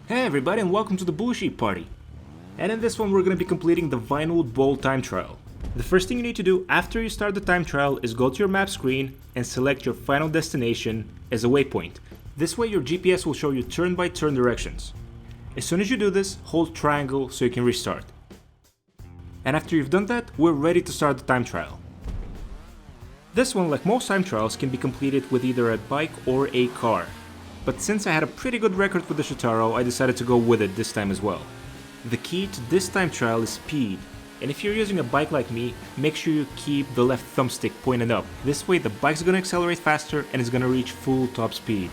Hey everybody and welcome to the Bullshit Party. And in this one we're going to be completing the Vinewood Bowl time trial. The first thing you need to do after you start the time trial is go to your map screen and select your final destination as a waypoint. This way your GPS will show you turn-by-turn directions. As soon as you do this, hold triangle so you can restart. And after you've done that, we're ready to start the time trial. This one, like most time trials, can be completed with either a bike or a car. But since I had a pretty good record with the Shitaro, I decided to go with it this time as well. The key to this time trial is speed, and if you're using a bike like me, make sure you keep the left thumbstick pointed up. This way the bike's gonna accelerate faster and it's gonna reach full top speed.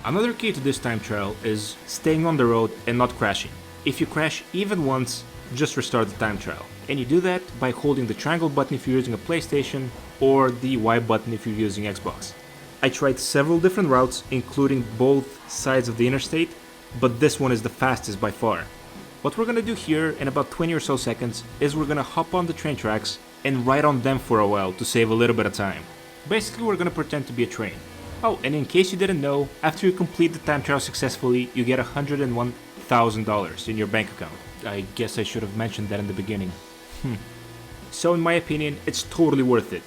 Another key to this time trial is staying on the road and not crashing. If you crash even once, just restart the time trial. And you do that by holding the triangle button if you're using a PlayStation or the Y button if you're using Xbox. I tried several different routes, including both sides of the interstate, but this one is the fastest by far. What we're gonna do here in about 20 or so seconds is we're gonna hop on the train tracks and ride on them for a while to save a little bit of time. Basically, we're gonna pretend to be a train. Oh, and in case you didn't know, after you complete the time trial successfully, you get $101,000 in your bank account. I guess I should have mentioned that in the beginning. So in my opinion, it's totally worth it.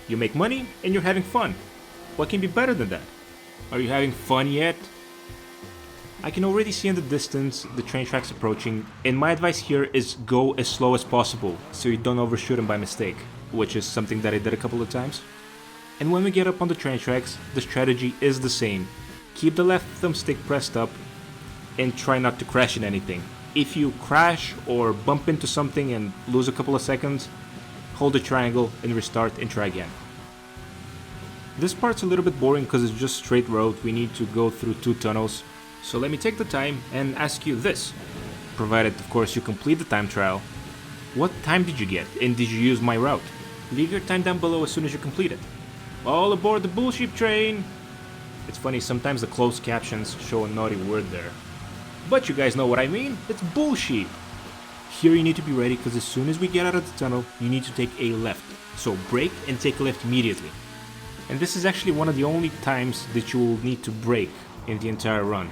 You make money and you're having fun. What can be better than that? Are you having fun yet? I can already see in the distance the train tracks approaching, and my advice here is go as slow as possible so you don't overshoot them by mistake, which is something that I did a couple of times. And when we get up on the train tracks, the strategy is the same. Keep the left thumbstick pressed up and try not to crash in anything. If you crash or bump into something and lose a couple of seconds, hold the triangle and restart and try again. This part's a little bit boring because it's just straight road. We need to go through 2 tunnels. So let me take the time and ask you this. Provided, of course, you complete the time trial. What time did you get and did you use my route? Leave your time down below as soon as you complete it. All aboard the bullshit train! It's funny, sometimes the closed captions show a naughty word there. But you guys know what I mean, it's bullshit! Here you need to be ready because as soon as we get out of the tunnel, you need to take a left. So brake and take a left immediately. And this is actually one of the only times that you will need to brake in the entire run.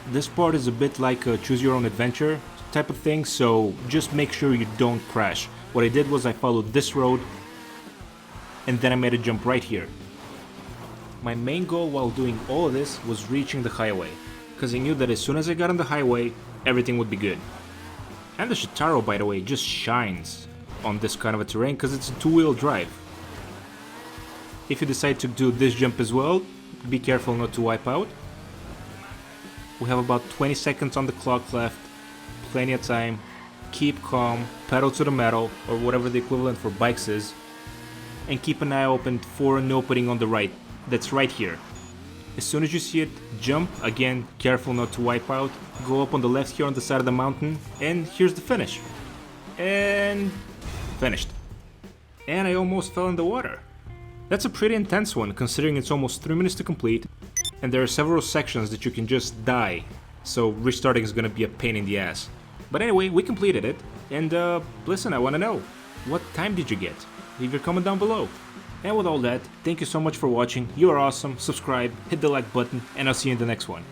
This part is a bit like a choose your own adventure type of thing, so just make sure you don't crash. What I did was I followed this road and then I made a jump right here. My main goal while doing all of this was reaching the highway, because I knew that as soon as I got on the highway, everything would be good. And the Shitaro, by the way, just shines on this kind of a terrain because it's a 2-wheel drive. If you decide to do this jump as well, be careful not to wipe out. We have about 20 seconds on the clock left, plenty of time. Keep calm, pedal to the metal, or whatever the equivalent for bikes is, and keep an eye open for an opening on the right, that's right here. As soon as you see it, jump, again, careful not to wipe out, go up on the left here on the side of the mountain, and here's the finish. And finished. And I almost fell in the water. That's a pretty intense one, considering it's almost 3 minutes to complete, and there are several sections that you can just die, so restarting is gonna be a pain in the ass. But anyway, we completed it, and listen, I wanna know, what time did you get? Leave your comment down below. And with all that, thank you so much for watching, you are awesome, subscribe, hit the like button, and I'll see you in the next one.